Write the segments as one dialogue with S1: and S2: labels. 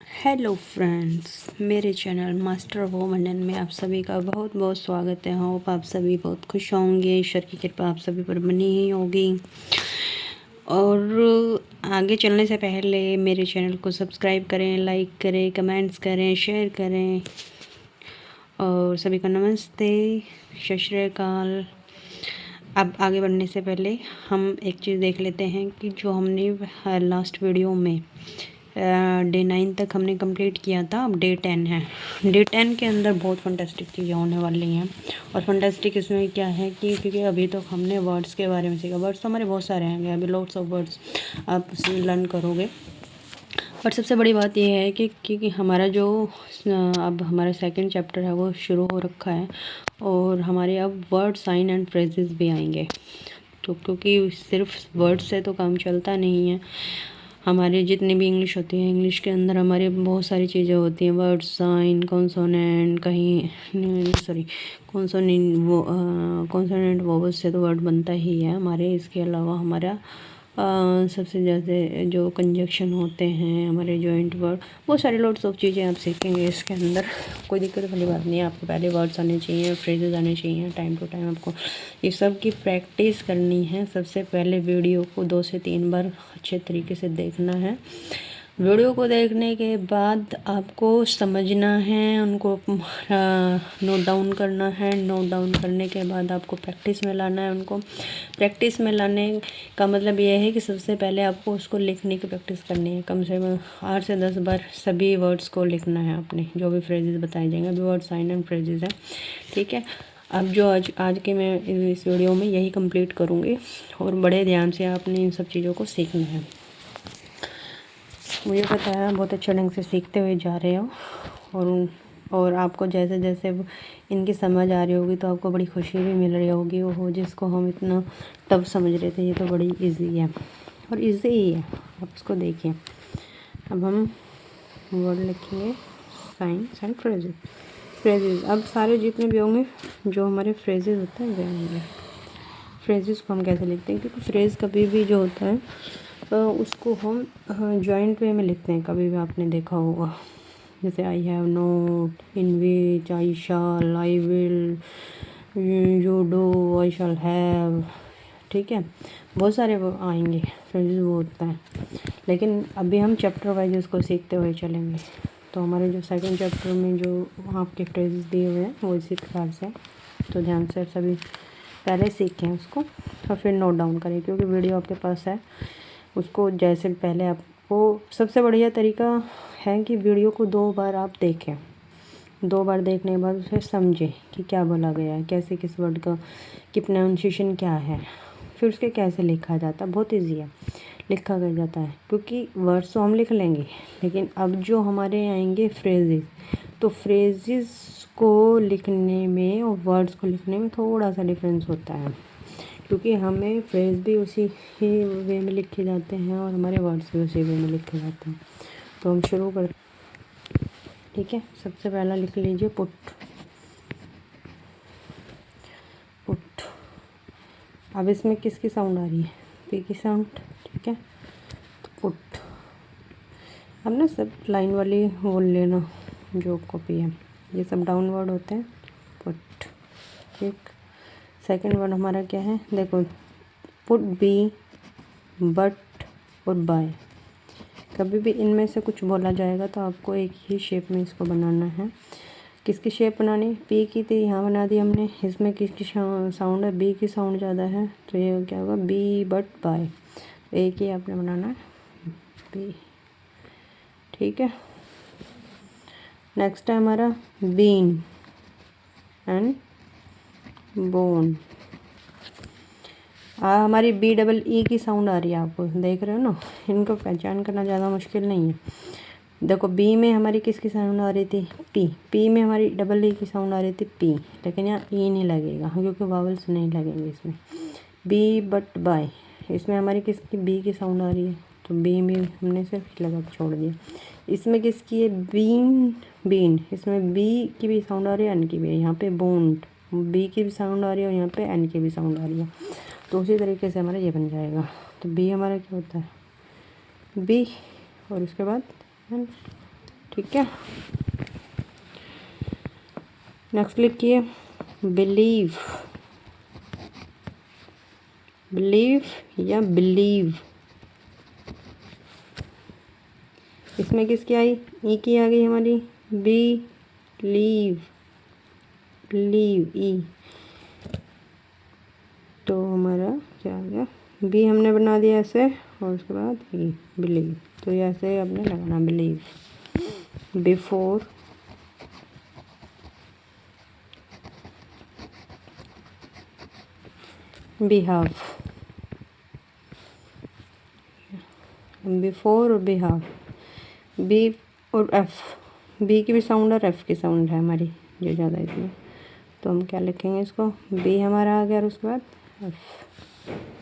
S1: Hello friends, मेरे channel master of वंडन में आप सभी का बहुत बहुत स्वागत है। होप आप सभी बहुत खुश होंगे। ईश्वर की कृपा आप सभी पर बनी ही होगी। और आगे चलने से पहले मेरे चैनल को सब्सक्राइब करें, लाइक करें, कमेंट्स करें, शेयर करें। और सभी को नमस्ते, सत श्री अकाल। अब आगे बढ़ने से पहले हम एक चीज़ देख लेते हैं कि जो हमने लास्ट वीडियो में डे 9 तक हमने कंप्लीट किया था। अब डे 10 है। डे 10 के अंदर बहुत फंटेस्टिक चीज़ें होने वाली हैं। और फंटेस्टिक इसमें क्या है कि क्योंकि अभी तो हमने वर्ड्स के बारे में सीखा। वर्ड्स तो हमारे बहुत सारे हैं, अभी लॉट्स ऑफ वर्ड्स आप लर्न करोगे। और सबसे बड़ी बात यह है कि क्योंकि हमारा जो अब हमारा सेकंड चैप्टर है वो शुरू हो रखा है। और हमारे अब वर्ड, साइन एंड फ्रेजेस भी आएंगे। तो क्योंकि सिर्फ वर्ड से तो काम चलता नहीं है। हमारे जितनी भी इंग्लिश होती है, इंग्लिश के अंदर हमारे बहुत सारी चीज़ें होती हैं। वर्ड, साइन, कॉन्सोनेंट, कहीं सॉरी कॉन्सोनेंट वोवल से तो वर्ड बनता ही है हमारे। इसके अलावा हमारा सबसे ज़्यादा जो कंजक्शन होते हैं, हमारे जॉइंट वर्ड, बहुत सारे लॉट्स ऑफ चीज़ें आप सीखेंगे इसके अंदर। कोई दिक्कत वाली बात नहीं है। आपको पहले वर्ड्स आने चाहिए, फ्रेजेस आने चाहिए। टाइम टू टाइम आपको ये सब की प्रैक्टिस करनी है। सबसे पहले वीडियो को 2 से 3 बार अच्छे तरीके से देखना है। वीडियो को देखने के बाद आपको समझना है, उनको नोट डाउन करना है। नोट डाउन करने के बाद आपको प्रैक्टिस में लाना है। उनको प्रैक्टिस में लाने का मतलब यह है कि सबसे पहले आपको उसको लिखने की प्रैक्टिस करनी है। कम से कम 8 से 10 बार सभी वर्ड्स को लिखना है आपने, जो भी फ्रेजेस बताए जाएंगे। अभी वर्ड, साइन एंड फ्रेजेस है, ठीक है। अब जो आज के मैं इस वीडियो में यही कंप्लीट करूँगी। और बड़े ध्यान से आपने इन सब चीज़ों को सीखना है। मुझे पता है बहुत अच्छे ढंग से सीखते हुए जा रहे हो। और आपको जैसे जैसे इनकी समझ आ रही होगी तो आपको बड़ी खुशी भी मिल रही होगी। वो जिसको हम इतना टफ समझ रहे थे, ये तो बड़ी इजी है और इजी ही है। आप इसको देखिए। अब हम वर्ड लिखेंगे, साइंस एंड फ्रेजेस। अब सारे जितने भी होंगे जो हमारे फ्रेजेस होते हैं वे होंगे। फ्रेजेस को हम कैसे लिखते हैं, क्योंकि फ्रेज़ कभी भी जो होता है उसको हम जॉइंट वे में लिखते हैं। कभी भी आपने देखा होगा, जैसे I have not, in which, I shall, I will, you do, I shall have, ठीक है। बहुत सारे वो आएंगे फ्रेजेस वो होता है। लेकिन अभी हम चैप्टर वाइज उसको सीखते हुए चलेंगे। तो हमारे जो सेकंड चैप्टर में जो आपके फ्रेजेस दिए हुए हैं वो इसी प्रकार से। तो ध्यान से सभी पहले सीखें उसको और फिर नोट डाउन करें, क्योंकि वीडियो आपके पास है। उसको जैसे पहले आपको सबसे बढ़िया तरीका है कि वीडियो को 2 बार आप देखें। 2 बार देखने के बाद उसे समझें कि क्या बोला गया है, कैसे किस वर्ड का की प्रोनाउंसिएशन क्या है, फिर उसके कैसे लिखा जाता है। बहुत ईजी है, लिखा कर जाता है। क्योंकि वर्ड्स तो हम लिख लेंगे, लेकिन अब जो हमारे आएंगे फ्रेजेस, तो फ्रेजेस को लिखने में और वर्ड्स को लिखने में थोड़ा सा डिफरेंस होता है। क्योंकि हमें फ्रेज भी उसी ही वे में लिखे जाते हैं और हमारे वर्ड्स भी उसी वे में लिखे जाते हैं। तो हम शुरू करते, ठीक है। सबसे पहला लिख लीजिए पुट। पुट। अब इसमें किसकी साउंड आ रही है? पी की साउंड, ठीक है। तो पुट। अब ना सब लाइन वाली बोल लेना जो कॉपी है। ये सब डाउन वर्ड होते हैं। पुट, ठीक। सेकंड वर्ड हमारा क्या है? देखो, पुट, बी, बट और बाय। कभी भी इनमें से कुछ बोला जाएगा तो आपको एक ही शेप में इसको बनाना है। किसकी शेप बनानी? पी की थी, यहाँ बना दी हमने। इसमें किसकी साउंड है? बी की साउंड ज़्यादा है, तो ये क्या होगा? B but by. एक ही आपने बनाना है, बी, ठीक है। नेक्स्ट है हमारा बीन एंड बोन। हमारी बी डबल ई की साउंड आ रही है, आपको देख रहे हो ना। इनको पहचान करना ज़्यादा मुश्किल नहीं है। देखो, बी में हमारी किसकी साउंड आ रही थी? पी। पी में हमारी डबल ई की साउंड आ रही थी, पी। लेकिन यहाँ ई नहीं लगेगा क्योंकि वावल्स नहीं लगेंगे इसमें। बी बट बाय, इसमें हमारी किसकी? बी की साउंड आ रही है, तो बी में हमने सिर्फ लगा के छोड़ दिया। इसमें किसकी है? बीन। बीन, इसमें बी की भी साउंड आ रही है, एन की भी है। यहाँ पे बोन्ड, बी की भी साउंड आ रही है और यहाँ पे एन की भी साउंड आ रही है। तो उसी तरीके से हमारा ये बन जाएगा। तो बी हमारा क्या होता है? बी, और उसके बाद एन। ठीक है। नेक्स्ट लिखिए बिलीव, बिलीव या बिलीव। इसमें किसकी आई, ई की आ गई हमारी, बी लीव, बिलीव ई, तो हमारा क्या आ गया, बी हमने बना दिया ऐसे और उसके बाद ई बिलीव, तो ये ऐसे आपने लगाना बिलीव। बिफोर, बिहाफ, बिफोर और बिहाफ, बी और एफ, बी की भी साउंड और एफ की साउंड है हमारी जो ज़्यादा इसमें, तो हम क्या लिखेंगे इसको, बी हमारा आ गया और उसके बाद एफ,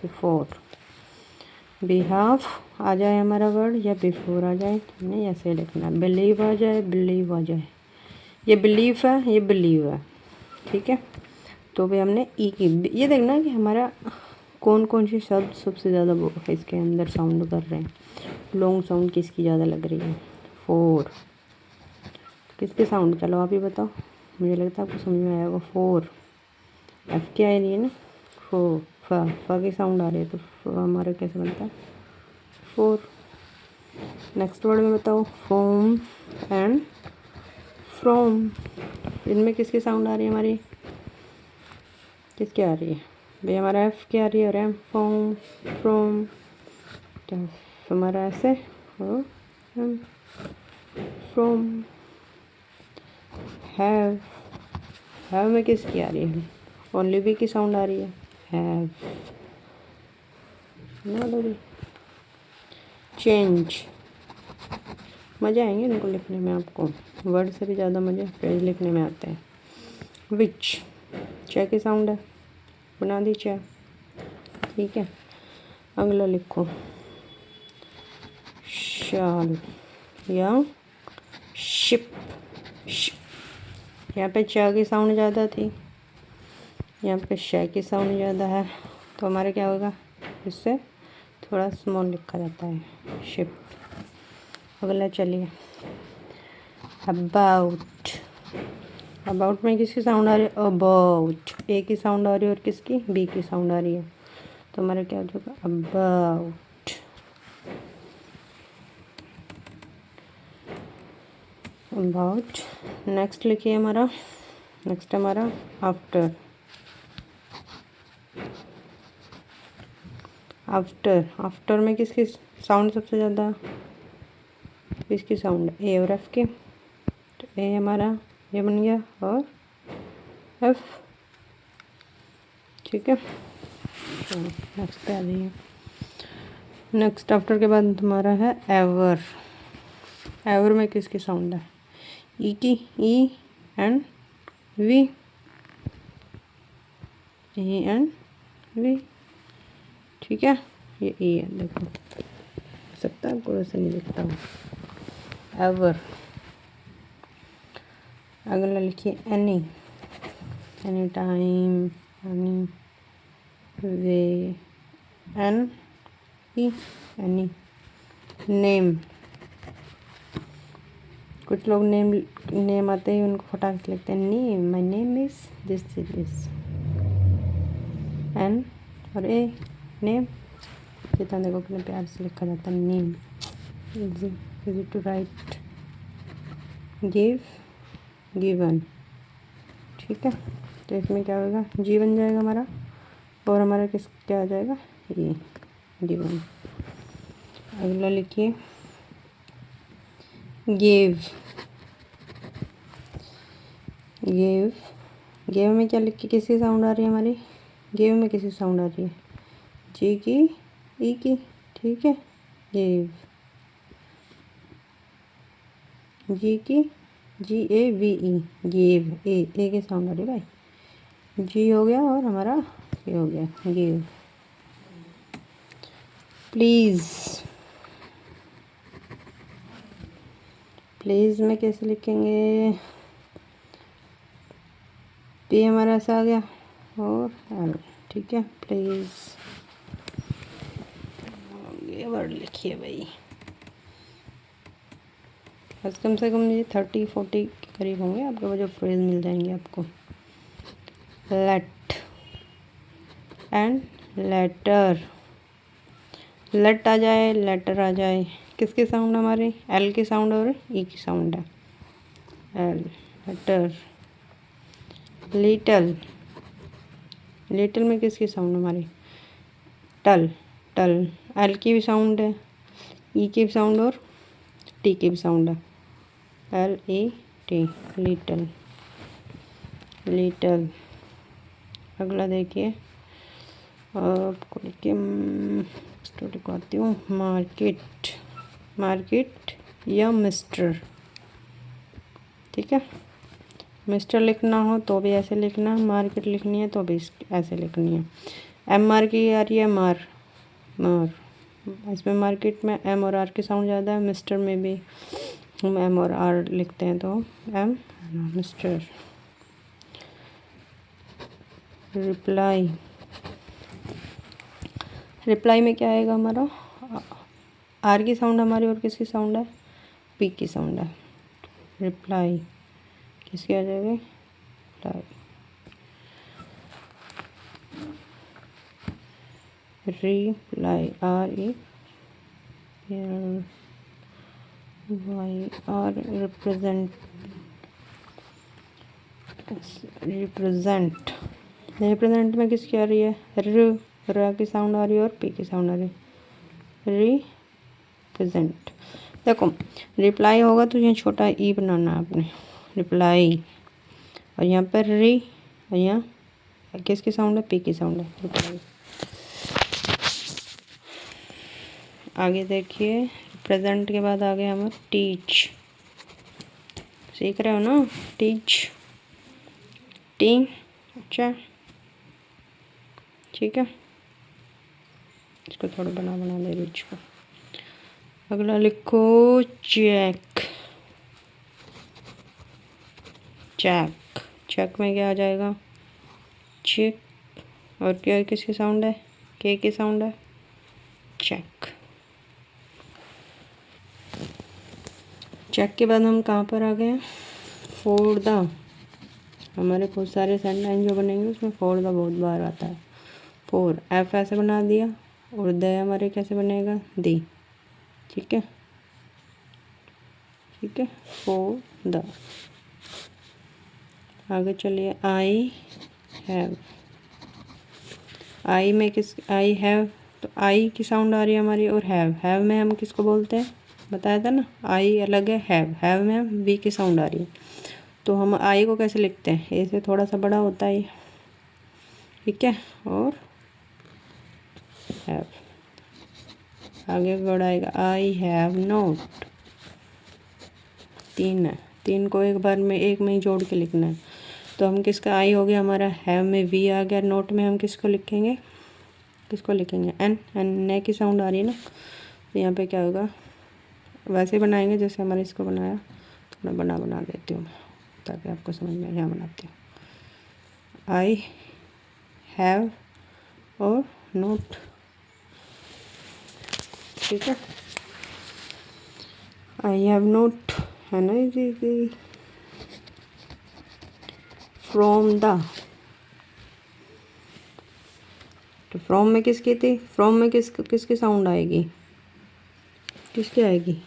S1: बिफोर। बिहाफ आ जाए हमारा वर्ड या बिफोर आ जाए, तो हमने ऐसे लिखना, बिलीव आ जाए, बिलीव आ जाए, ये बिलीव है, ये बिलीव है, ठीक है। तो भी हमने ई की, ये देखना कि हमारा कौन कौन से शब्द सबसे ज़्यादा वो इसके अंदर साउंड कर रहे हैं, लॉन्ग साउंड किसकी ज़्यादा लग रही है, फोर, किसकी साउंड, चलो आप ही बताओ, मुझे लगता है आपको समझ में आएगा। फोर, एफ की आ रही है ना, फो, फा की साउंड आ रही है, तो हमारा कैसे बनता है, फोर। नेक्स्ट वर्ड में बताओ, फोम एंड फ्रॉम, इनमें किसकी साउंड आ रही है हमारी, किसकी आ रही है भाई, हमारा एफ की आ रही है और एम फ्रॉम, फ्रॉम, तो हमारा ऐसे और एम फ्रॉम। हैव, हैव में किसकी आ रही है, ओनली बी की साउंड आ रही है, हैव, चेंज, मज़ा आएंगे इनको लिखने में, आपको वर्ड से भी ज़्यादा मज़े पेज लिखने में आते हैं। विच, च की साउंड है, बना दी च, ठीक है। अगला लिखो शाल या शिप, यहाँ पे च की साउंड ज़्यादा थी, यहाँ पे श की साउंड ज़्यादा है, तो हमारे क्या होगा, इससे थोड़ा स्मॉल लिखा जाता है, शिप। अगला चलिए अबाउट, अबाउट में किसकी साउंड आ रही है, अबाउट, ए की साउंड आ रही है और किसकी, बी की साउंड आ रही है, तो हमारा क्या हो जाएगा, अबाउट। अबाउट। नेक्स्ट लिखिए हमारा, नेक्स्ट हमारा आफ्टर, आफ्टर, आफ्टर में किसकी साउंड सबसे ज़्यादा, किसकी साउंड, ए और एफ की, तो ए हमारा ये बन गया और एफ, ठीक है। नेक्स्ट पे आ जाइए, नेक्स्ट आफ्टर के बाद हमारा है एवर, एवर में किसकी साउंड है, ई की, E and V, E and V, ठीक है, ये ई है, देखो सकता है आपको, वैसे नहीं दिखता हूँ, एवर। अगला लिखिए any, any time, any way, N E, any. Name, कुछ लोग नेम आते ही उनको फटाक से लिखते हैं, name, my name is this this, N और ए, नेम, जितना देखो कितने प्यार से लिखा जाता है, name, easy to write. Give, given, ठीक है, तो इसमें क्या होगा, जी बन जाएगा हमारा और हमारा किस क्या आ जाएगा, ये गिवन। अगला लिखिए गिव, गिव, गिव में क्या लिख के किसकी साउंड आ रही है हमारी, गिव में किसकी साउंड आ रही है, जी की, ई की, ठीक है, गिव, जी की, जी ए वी ई, गिव, ए की साउंड आ रही है भाई, जी हो गया और हमारा ये हो गया, गिव। प्लीज़, प्लीज़ में कैसे लिखेंगे, पी हमारा ऐसा आ गया और एल, ठीक है, प्लीज़। ये वर्ड लिखिए भाई, बस कम से कम ये 30-40 के करीब होंगे आपके वो जो फ्रेज मिल जाएंगे आपको। लेट एंड लेटर, लेट आ जाए, लेटर आ जाए, किसके साउंड हमारे? एल की साउंड और ई की साउंड है। L letter. लिटल, लिटल में किसकी साउंड हमारी? टल, टल। एल की भी साउंड है, ई की भी साउंड और टी की भी साउंड है। LET, little, little. अगला देखिए, आपको लिखिए लिखवाती हूँ, मार्केट, मार्केट या मिस्टर। ठीक है, मिस्टर लिखना हो तो भी ऐसे लिखना, मार्केट लिखनी है तो भी ऐसे लिखनी है। एम आर की आ रही है मार, मार। इसमें मार्केट में एम और आर की साउंड ज़्यादा है, मिस्टर में भी हम एम और आर लिखते हैं तो एम, मिस्टर। रिप्लाई, रिप्लाई में क्या आएगा हमारा? आर की साउंड हमारी और किसकी साउंड है? पी की साउंड है। रिप्लाई किसकी आ जाएगी? Reply. Reply, REPLY, represent, represent. Represent में किसकी आ रही है? र की साउंड आ रही है और पी की साउंड आ रही है। रिप्रेजेंट। देखो रिप्लाई होगा तो यहाँ छोटा ई बनाना है आपने, रिप्लाई। और यहाँ पर री, और यहाँ किसकी साउंड है? पी की साउंड है, रिप्लाई। आगे देखिए, प्रेजेंट के बाद आ गया हमारा टीच। सीख रहे हो ना? Teach, T. अच्छा ठीक है, इसको थोड़ा बना बना दे बीच को। अगला लिखो चेक, चेक। चेक में क्या आ जाएगा? चेक। और क्या किसकी साउंड है? के की साउंड है, चेक। चेक के बाद हम कहाँ पर आ गए? For the. हमारे बहुत सारे सेंटेंस जो बनेंगे उसमें फॉर द बहुत बार आता है। फॉर, एफ ऐसे बना दिया, और द हमारे कैसे बनेगा? दी। ठीक है, ठीक है, फॉर द। आगे चलिए, आई हैव। आई में किस? आई हैव, तो आई की साउंड आ रही है हमारी, और हैव में हम किसको बोलते हैं? बताया था ना, आई अलग है, हैव में हम बी की साउंड आ रही है। तो हम आई को कैसे लिखते हैं? ए से थोड़ा सा बड़ा होता है, ठीक है, और हैव। आगे बढ़ाएगा, आई हैव नोट। तीन है, तीन को एक बार में एक में ही जोड़ के लिखना है। तो हम किसका? आई हो गया हमारा, हैव में वी आ गया, नोट में हम किसको लिखेंगे? किसको लिखेंगे? एन। एन ने की साउंड आ रही है ना, तो यहाँ पे क्या होगा? वैसे बनाएंगे जैसे हमारे इसको बनाया। थोड़ा बना बना देती हूँ ताकि आपको समझ में। यहाँ बनाती हूँ, आई हैव और नोट। ठीक है, आई हैव नोट है ना जी। फ्रॉम द, तो फ्रॉम में किसकी थी? फ्रॉम में किसकी साउंड आएगी? किसकी आएगी?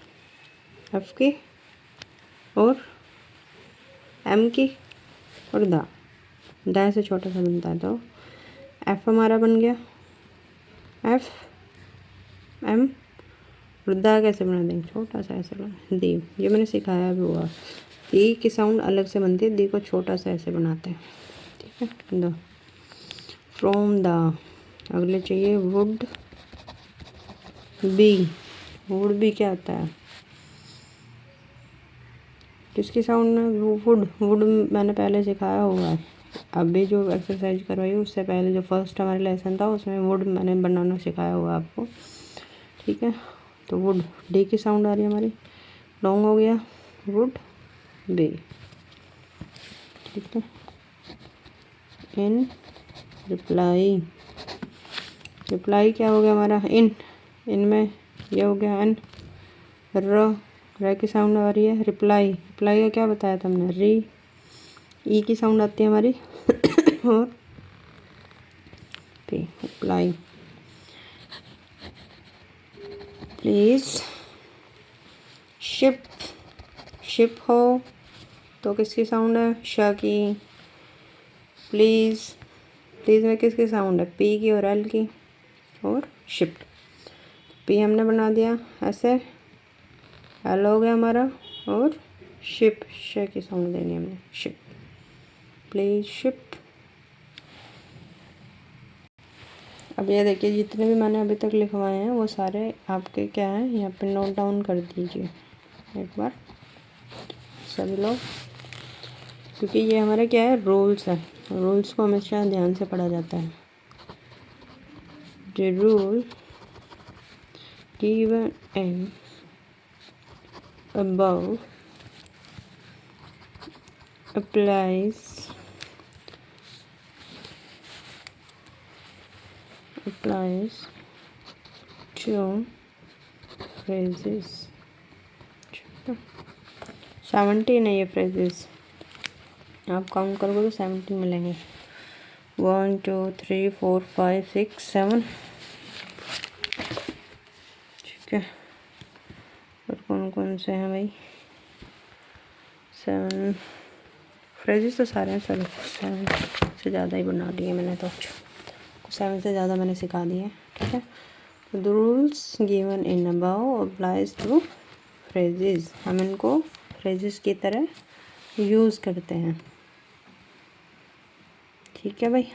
S1: एफ की और एम की और द से छोटा सा बनता है, तो एफ हमारा बन गया, एफ एम। और द कैसे बना देंगे? छोटा सा ऐसे बना, दी। ये मैंने सिखाया भी हुआ। दी की साउंड अलग से बनती है, दी को छोटा सा ऐसे बनाते हैं। ठीक है, द, फ्रॉम द। अगले चाहिए वुड बी। वुड बी क्या होता है? किसकी साउंड है? वुड, वुड मैंने पहले सिखाया हुआ है। अभी जो एक्सरसाइज करवाई उससे पहले जो फर्स्ट हमारे लेसन था उसमें वुड मैंने बनाना सिखाया हुआ आपको। ठीक है, तो वुड, डी की साउंड आ रही है हमारी, लॉन्ग हो गया, वुड बी। ठीक है, इन रिप्लाई। रिप्लाई क्या हो गया हमारा? इन। इन में ये हो गया एन, र र की साउंड आ रही है। रिप्लाई, रिप्लाई का क्या बताया था हमने, री। ई की साउंड आती है हमारी और P, reply. Please ship, ship हो तो किसकी साउंड है, श की। प्लीज़, प्लीज़ में किसकी साउंड है, पी की और एल की। और शिप, पी हमने बना दिया ऐसे, एल हो गया हमारा, और शिप, श की साउंड देनी हमने, शिप। Please ship. अब ये देखिए जितने भी मैंने अभी तक लिखवाए हैं वो सारे आपके क्या हैं, यहाँ पे नोट डाउन कर दीजिए एक बार सभी लोग, क्योंकि ये हमारे क्या है, रूल्स है। रूल्स को हमेशा ध्यान से पढ़ा जाता है। The rule given in above applies to phrases। 17 है ये फ्रेजेस, आप काउंट करोगे तो 17 मिलेंगे। 1 2 3 4 5 6 7, ठीक है। और कौन कौन से हैं भाई, 7 फ्रेजेस तो सारे हैं, चलो 7 से ज़्यादा ही बना दिए मैंने, तो 7 से ज़्यादा मैंने सिखा दिए, ठीक है। The rules given in above applies to phrases, हम इनको फ्रेजेस की तरह यूज़ करते हैं, ठीक है भाई।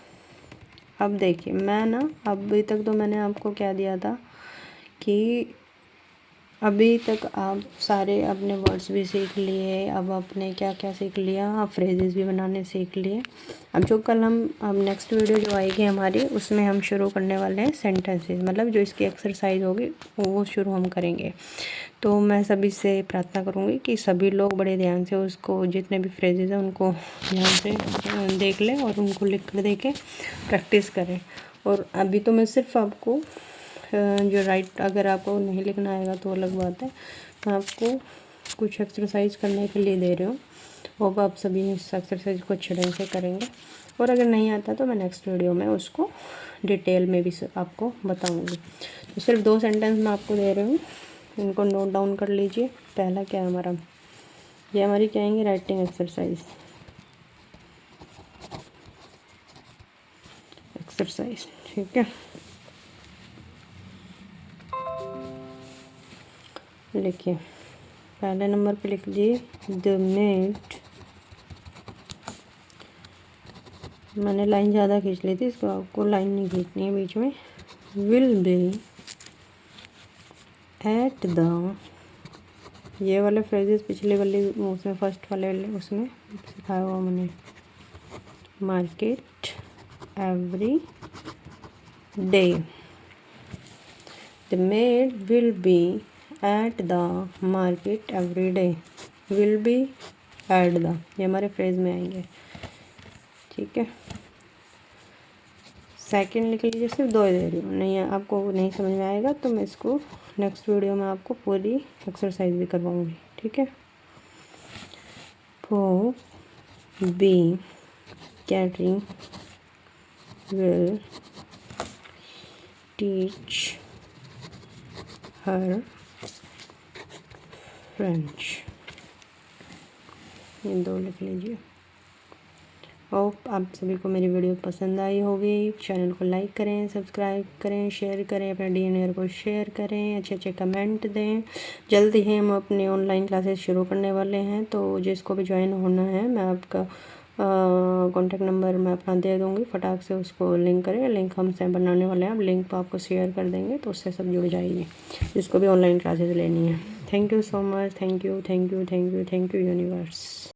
S1: अब देखिए मैं ना, अभी तक तो मैंने आपको क्या दिया था कि अभी तक आप सारे अपने वर्ड्स भी सीख लिए, अब आपने क्या क्या सीख लिया, आप फ्रेजेस भी बनाने सीख लिए। अब जो कल हम, अब नेक्स्ट वीडियो जो आएगी हमारी, उसमें हम शुरू करने वाले हैं सेंटेंसेस, मतलब जो इसकी एक्सरसाइज होगी वो शुरू हम करेंगे। तो मैं सभी से प्रार्थना करूँगी कि सभी लोग बड़े ध्यान से उसको, जितने भी फ्रेजेस हैं उनको ध्यान से देख लें और उनको लिख कर दे के प्रैक्टिस करें। और अभी तो मैं सिर्फ आपको जो राइट, अगर आपको नहीं लिखना आएगा तो अलग बात है, मैं आपको कुछ एक्सरसाइज करने के लिए दे रही हूँ। होप आप सभी इस एक्सरसाइज को अच्छे ढंग से करेंगे, और अगर नहीं आता तो मैं नेक्स्ट वीडियो में उसको डिटेल में भी आपको बताऊँगी। तो सिर्फ 2 सेंटेंस मैं आपको दे रही हूँ, इनको नोट डाउन कर लीजिए। पहला क्या है हमारा, ये हमारी क्या आएंगी, राइटिंग एक्सरसाइज, ठीक है। लिखिए, पहले नंबर पे लिख दीजिए द मेड, मैंने लाइन ज़्यादा खींच ली थी, इसको आपको लाइन नहीं खींचनी है बीच में। विल बी एट द, ये वाले फ्रेजेस पिछले वाले उसमें, फर्स्ट वाले उसमें सिखाया हुआ मैंने, market every day. The made will be at the market every day. Will be at the, ये हमारे फ्रेज में आएंगे, ठीक है। सेकंड लिख लीजिए, सिर्फ 2 दे रही हूँ, नहीं आपको नहीं समझ में आएगा तो मैं इसको नेक्स्ट वीडियो में आपको पूरी एक्सरसाइज भी करवाऊँगी, ठीक है। For B catering will teach her French, ये 2 लिख लीजिए। होप आप सभी को मेरी वीडियो पसंद आई होगी। चैनल को लाइक करें, सब्सक्राइब करें, शेयर करें, अपने डीएनआर को शेयर करें, अच्छे अच्छे कमेंट दें। जल्द ही हम अपने ऑनलाइन क्लासेस शुरू करने वाले हैं, तो जिसको भी ज्वाइन होना है मैं आपका कॉन्टैक्ट नंबर मैं अपना दे दूँगी, फटाक से उसको लिंक करें। लिंक हम से बनाने वाले हैं, अब लिंक पर आपको शेयर कर देंगे तो उससे सब जुड़ जाएंगे जिसको भी ऑनलाइन क्लासेस लेनी है। Thank you so much, thank you, thank you, thank you, thank you universe.